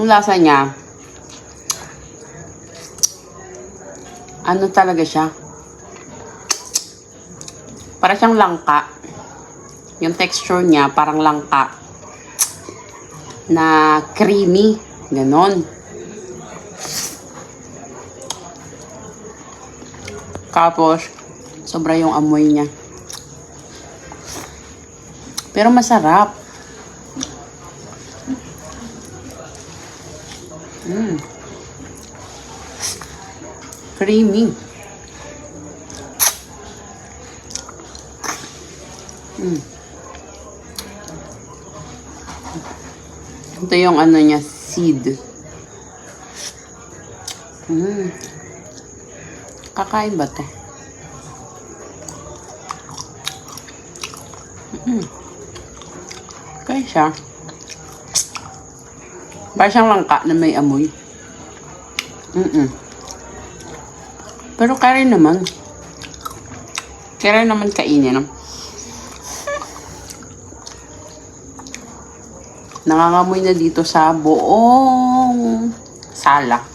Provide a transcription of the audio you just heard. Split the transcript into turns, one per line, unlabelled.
Yung lasa niya, ano talaga siya? Para siyang langka. Yung texture niya, parang langka. Na creamy. Ganon. Tapos, sobra yung amoy niya. Pero masarap. Creamy. Ito yung ano niya, seed. Kakain ba ito? Kaya siya. Parang siyang langka na may amoy. Pero kaya naman. Kaya naman kainin. Nangangamoy na dito sa buong sala.